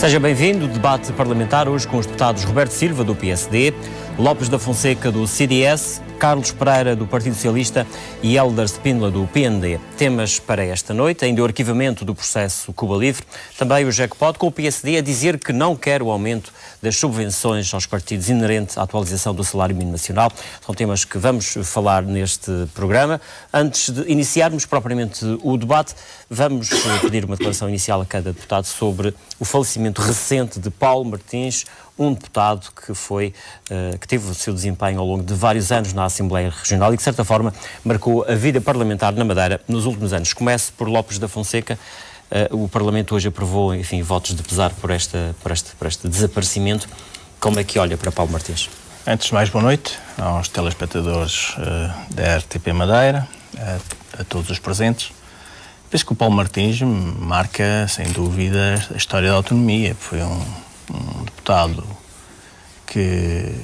Seja bem-vindo. Debate parlamentar hoje com os deputados Roberto Silva, do PSD, Lopes da Fonseca, do CDS, Carlos Pereira, do Partido Socialista e Hélder Spínola, do PND. Temas para esta noite: ainda o arquivamento do processo Cuba Livre, também o jackpot, com o PSD a dizer que não quer o aumento das subvenções aos partidos inerente à atualização do salário mínimo nacional. São temas que vamos falar neste programa. Antes de iniciarmos propriamente o debate, vamos pedir uma declaração inicial a cada deputado sobre o falecimento recente de Paulo Martins, um deputado que teve o seu desempenho ao longo de vários anos na Assembleia Regional e que, de certa forma, marcou a vida parlamentar na Madeira nos últimos anos. Começo por Lopes da Fonseca. O Parlamento hoje aprovou, enfim, votos de pesar por este desaparecimento. Como é que olha para Paulo Martins? Antes de mais, boa noite aos telespectadores da RTP Madeira, a todos os presentes. Penso que o Paulo Martins marca, sem dúvida, a história da autonomia. Foi um deputado que,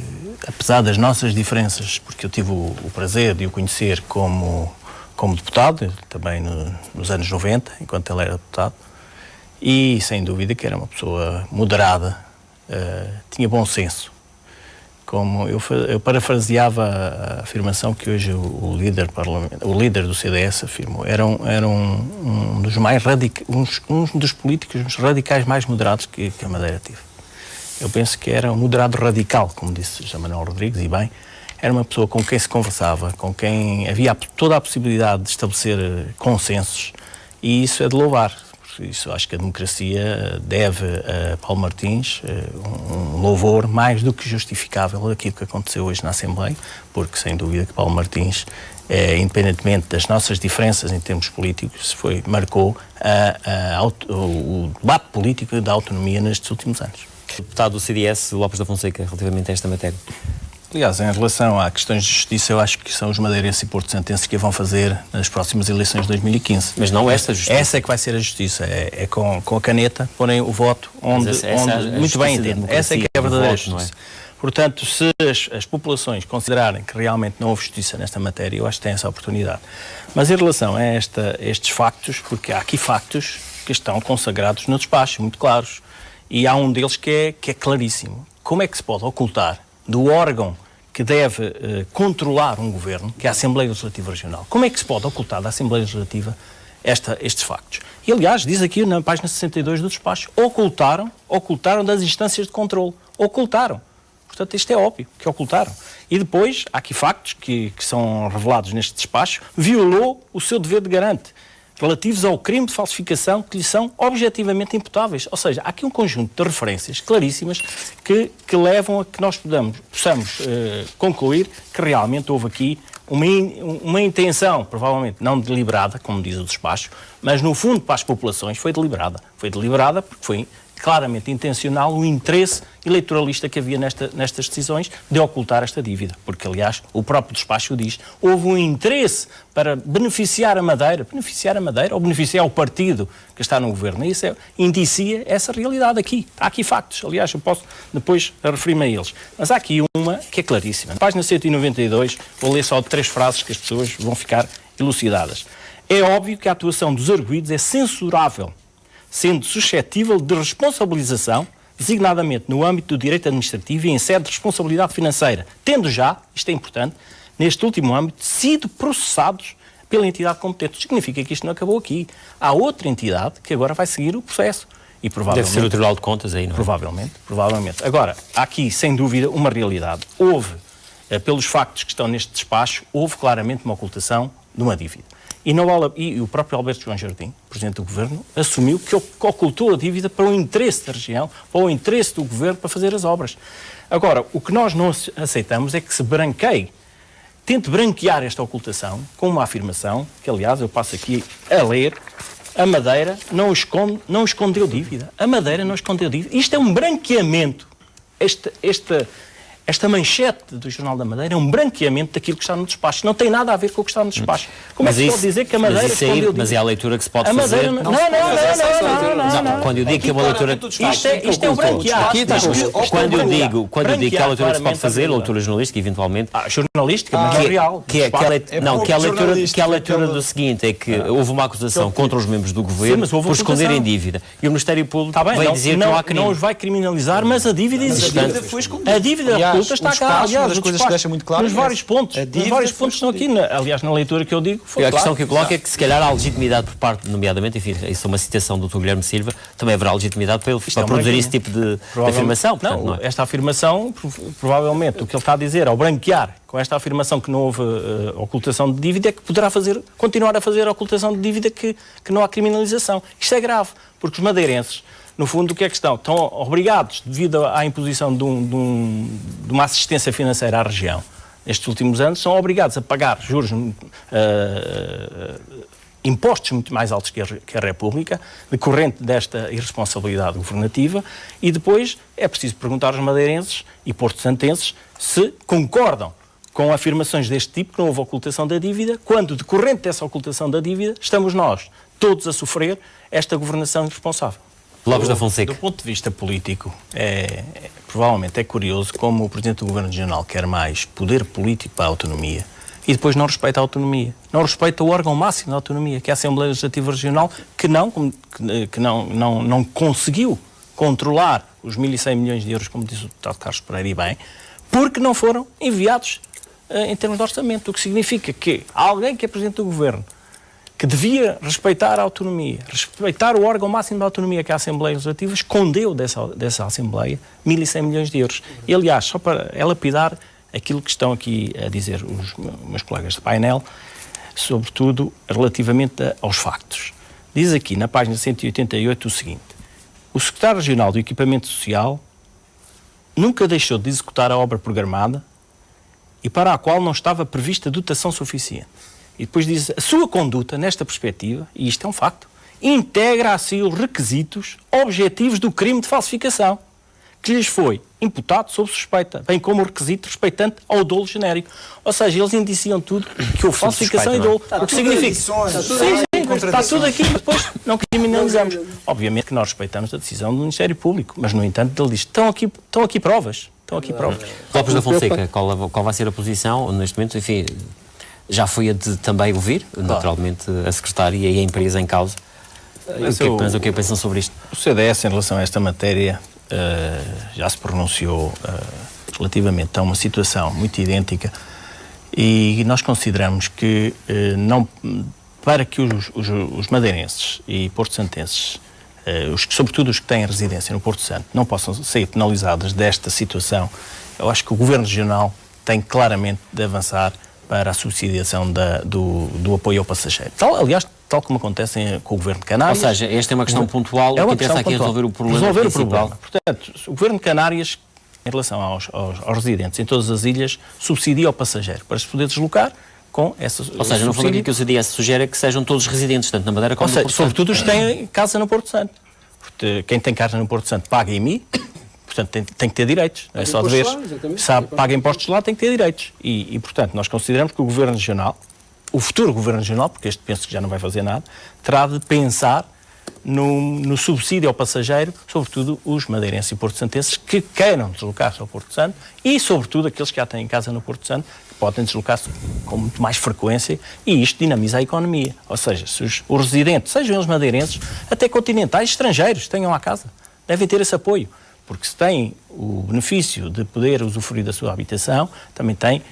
apesar das nossas diferenças, porque eu tive o prazer de o conhecer como deputado, também nos anos 90, enquanto ele era deputado, e sem dúvida que era uma pessoa moderada, tinha bom senso. Como eu parafraseava a afirmação que hoje o líder do CDS afirmou, era um dos mais um dos políticos radicais mais moderados que a Madeira teve. Eu penso que era um moderado radical, como disse José Manuel Rodrigues, e bem, era uma pessoa com quem se conversava, com quem havia toda a possibilidade de estabelecer consensos, e isso é de louvar. Por isso acho que a democracia deve a Paulo Martins um louvor mais do que justificável daquilo que aconteceu hoje na Assembleia, porque sem dúvida que Paulo Martins, independentemente das nossas diferenças em termos políticos, marcou o debate político da autonomia nestes últimos anos. Deputado do CDS, Lopes da Fonseca, relativamente a esta matéria. Aliás, em relação a questões de justiça, eu acho que são os madeirenses e porto-santenses que a vão fazer nas próximas eleições de 2015. Mas não esta justiça? Essa é que vai ser a justiça. É com a caneta, porem o voto onde muito bem entendo. Essa é que é a verdadeira justiça. Portanto, se as populações considerarem que realmente não houve justiça nesta matéria, eu acho que têm essa oportunidade. Mas em relação a estes factos, porque há aqui factos que estão consagrados no despacho, muito claros, e há um deles que é claríssimo. Como é que se pode ocultar do órgão que deve controlar um governo, que é a Assembleia Legislativa Regional, como é que se pode ocultar da Assembleia Legislativa estes factos? E, aliás, diz aqui na página 62 do despacho, ocultaram das instâncias de controle. Ocultaram. Portanto, isto é óbvio, que ocultaram. E depois, há aqui factos que são revelados neste despacho, violou o seu dever de garante, relativos ao crime de falsificação que lhe são objetivamente imputáveis. Ou seja, há aqui um conjunto de referências claríssimas que levam a que nós possamos concluir que realmente houve aqui uma intenção, provavelmente não deliberada, como diz o despacho, mas no fundo para as populações foi deliberada. Foi deliberada porque foi claramente intencional o interesse eleitoralista que havia nestas decisões de ocultar esta dívida. Porque, aliás, o próprio despacho diz, houve um interesse para beneficiar a Madeira ou beneficiar o partido que está no governo. E isso indicia essa realidade aqui. Há aqui factos. Aliás, eu posso depois referir-me a eles. Mas há aqui uma que é claríssima. Na página 192, vou ler só 3 frases que as pessoas vão ficar elucidadas. É óbvio que a atuação dos arguidos é censurável, sendo suscetível de responsabilização, designadamente no âmbito do direito administrativo e em sede de responsabilidade financeira, tendo já, isto é importante, neste último âmbito, sido processados pela entidade competente. Significa que isto não acabou aqui. Há outra entidade que agora vai seguir o processo. E provavelmente, deve ser o Tribunal de Contas aí, não é? Provavelmente. Agora, há aqui, sem dúvida, uma realidade. Houve, pelos factos que estão neste despacho, houve claramente uma ocultação de uma dívida. E o próprio Alberto João Jardim, Presidente do Governo, assumiu que ocultou a dívida para o interesse da região, para o interesse do Governo para fazer as obras. Agora, o que nós não aceitamos é que se tente branquear esta ocultação com uma afirmação, que aliás eu passo aqui a ler, a Madeira não escondeu dívida. A Madeira não escondeu dívida. Isto é um branqueamento. esta manchete do Jornal da Madeira é um branqueamento daquilo que está no despacho. Não tem nada a ver com o que está no despacho. Como é que se pode dizer que a Madeira... Mas é a leitura que se pode fazer... Não. Quando eu digo que é uma leitura... Isto é o branquear. Quando eu digo que é a leitura que se pode fazer, leitura jornalística, eventualmente... Jornalística, mas é real. Que é a leitura do seguinte, é que houve uma acusação contra os membros do governo por esconderem dívida. E o Ministério Público vai dizer que não há crime. Não os vai criminalizar, mas a dívida existe. A dívida está cá, aliás, as coisas que deixa muito claro. Nos vários pontos. Os vários pontos estão aqui. Aliás, na leitura que eu digo, foi a questão que eu coloco é que, se calhar, há legitimidade por parte, nomeadamente, enfim, isso é uma citação do Dr. Guilherme Silva, também haverá legitimidade para ele produzir esse tipo de afirmação. Portanto, não é? Esta afirmação, provavelmente, o que ele está a dizer, ao branquear com esta afirmação que não houve ocultação de dívida, é que poderá continuar a fazer a ocultação de dívida que não há criminalização. Isto é grave, porque os madeirenses, no fundo, o que é que estão? Estão obrigados, devido à imposição de uma assistência financeira à região, nestes últimos anos, são obrigados a pagar juros, impostos muito mais altos que a República, decorrente desta irresponsabilidade governativa, e depois é preciso perguntar aos madeirenses e porto-santenses se concordam com afirmações deste tipo, que não houve ocultação da dívida, quando, decorrente dessa ocultação da dívida, estamos nós, todos a sofrer esta governação irresponsável. Lopes da Fonseca. Do ponto de vista político, provavelmente é curioso como o Presidente do Governo Regional quer mais poder político para a autonomia e depois não respeita a autonomia. Não respeita o órgão máximo da autonomia, que é a Assembleia Legislativa Regional, que não conseguiu controlar os 1.100 milhões de euros, como diz o deputado Carlos Pereira, e bem, porque não foram enviados em termos de orçamento. O que significa que alguém que é Presidente do Governo, que devia respeitar a autonomia, respeitar o órgão máximo da autonomia, que é a Assembleia Legislativa, escondeu dessa Assembleia 1.100 milhões de euros. E, aliás, só para lapidar aquilo que estão aqui a dizer os meus colegas de painel, sobretudo relativamente aos factos. Diz aqui, na página 188, o seguinte: o Secretário Regional do Equipamento Social nunca deixou de executar a obra programada e para a qual não estava prevista dotação suficiente. E depois diz, a sua conduta, nesta perspectiva, e isto é um facto, integra a si os requisitos objetivos do crime de falsificação, que lhes foi imputado sob suspeita, bem como o requisito respeitante ao dolo genérico. Ou seja, eles indiciam tudo que houve falsificação e dolo. O que significa? Está tudo aqui, mas depois não criminalizamos. Obviamente que nós respeitamos a decisão do Ministério Público, mas, no entanto, ele diz, estão aqui provas. Lopes da Fonseca, qual vai ser a posição neste momento? Enfim, já foi a de também ouvir, naturalmente, a secretária e a empresa em causa. O que pensam sobre isto? O CDS, em relação a esta matéria, já se pronunciou relativamente a uma situação muito idêntica, e nós consideramos que para que os madeirenses e porto-santenses, sobretudo os que têm residência no Porto Santo, não possam sair penalizados desta situação, eu acho que o Governo Regional tem claramente de avançar para a subsidiação do apoio ao passageiro. Tal como acontece com o Governo de Canárias. Ou seja, esta é uma questão pontual, o que interessa aqui é resolver o problema principal. Portanto, o Governo de Canárias, em relação aos residentes em todas as ilhas, subsidia o passageiro para se poder deslocar com essa. Ou seja, no fundo, aqui que o CDS sugere é que sejam todos residentes, tanto na Madeira como no Porto Santo. Sobretudo os que têm casa no Porto Santo. Porque quem tem casa no Porto Santo paga IMI, portanto tem que ter direitos. Não é só deveres. Se paga impostos lá, tem que ter direitos. E, portanto, nós consideramos que o Governo Regional, o futuro Governo Regional, porque este penso que já não vai fazer nada, terá de pensar no subsídio ao passageiro, sobretudo os madeirenses e porto-santenses que queiram deslocar-se ao Porto Santo e, sobretudo, aqueles que já têm casa no Porto Santo, que podem deslocar-se com muito mais frequência, e isto dinamiza a economia. Ou seja, se os residentes, sejam eles madeirenses, até continentais, estrangeiros, tenham a casa, devem ter esse apoio, porque se têm o benefício de poder usufruir da sua habitação, também têm,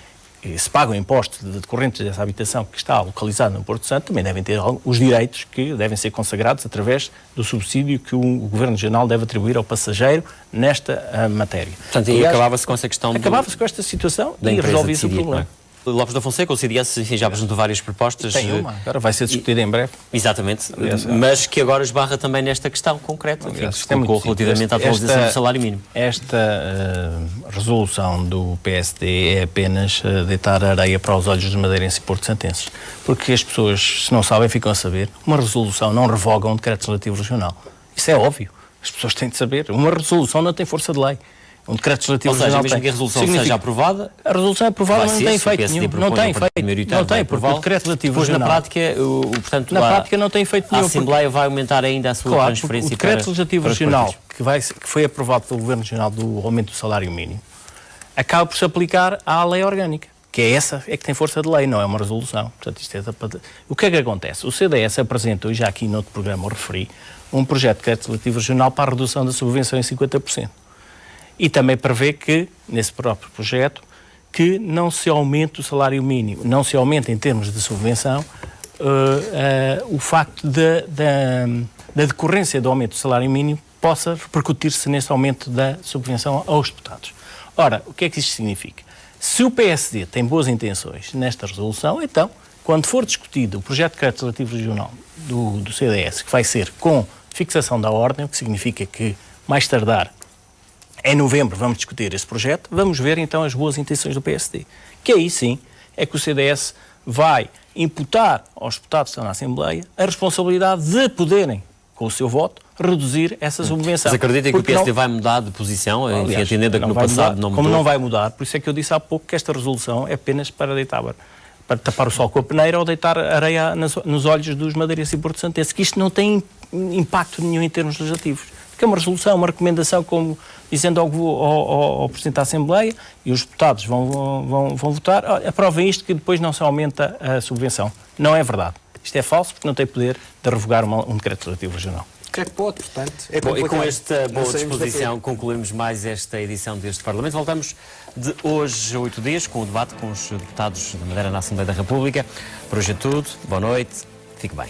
se pagam impostos decorrentes dessa habitação que está localizada no Porto Santo, também devem ter os direitos que devem ser consagrados através do subsídio que o Governo Regional deve atribuir ao passageiro nesta matéria. Portanto, e acabava-se com essa questão acabava-se com esta situação e resolvia-se o problema. Lopes da Fonseca, o CDS, enfim, já apresentou várias propostas. Tem uma, agora vai ser discutida em breve. Exatamente, mas que agora esbarra também nesta questão concreta, que se colocou relativamente à atualização do salário mínimo. Esta resolução do PSD é apenas deitar areia para os olhos dos madeirenses e porto-santenses, porque as pessoas, se não sabem, ficam a saber. Uma resolução não revoga um decreto legislativo regional. Isso é óbvio. As pessoas têm de saber. Uma resolução não tem força de lei. Um decreto legislativo regional mesmo que a resolução seja aprovada, a resolução é aprovada, mas não tem efeito nenhum. Não tem efeito. Não tem, porque o decreto legislativo regional... na prática, portanto, na prática não tem efeito nenhum. A Assembleia vai aumentar ainda a sua transferência. O decreto legislativo regional, que foi aprovado pelo Governo Regional do aumento do salário mínimo, acaba por se aplicar à lei orgânica, que é essa, é que tem força de lei, não é uma resolução. Portanto, isto o que é que acontece? O CDS apresentou, e já aqui noutro programa o referi, um projeto de decreto legislativo regional para a redução da subvenção em 50%. E também prevê que, nesse próprio projeto, que não se aumente o salário mínimo, não se aumente em termos de subvenção o facto da decorrência do aumento do salário mínimo possa repercutir-se neste aumento da subvenção aos deputados. Ora, o que é que isto significa? Se o PSD tem boas intenções nesta resolução, então, quando for discutido o projeto de decreto legislativo regional do CDS, que vai ser com fixação da ordem, o que significa que, mais tardar, em novembro vamos discutir esse projeto, vamos ver então as boas intenções do PSD. Que aí sim é que o CDS vai imputar aos deputados que estão na Assembleia a responsabilidade de poderem, com o seu voto, reduzir essa subvenção. Mas acredita que o PSD vai mudar de posição, aliás, entendendo que no passado não mudou? Como não vai mudar, por isso é que eu disse há pouco que esta resolução é apenas para tapar o sol com a peneira ou deitar areia nos olhos dos madeirenses e porto-santenses, que isto não tem impacto nenhum em termos legislativos. Que é uma resolução, uma recomendação, como dizendo ao Presidente da Assembleia, e os deputados vão votar, aprovem isto que depois não se aumenta a subvenção. Não é verdade. Isto é falso porque não tem poder de revogar um decreto legislativo regional. Que pode, portanto. E com esta boa disposição concluímos mais esta edição deste Parlamento. Voltamos de hoje a 8 dias com o debate com os deputados da Madeira na Assembleia da República. Por hoje é tudo. Boa noite. Fique bem.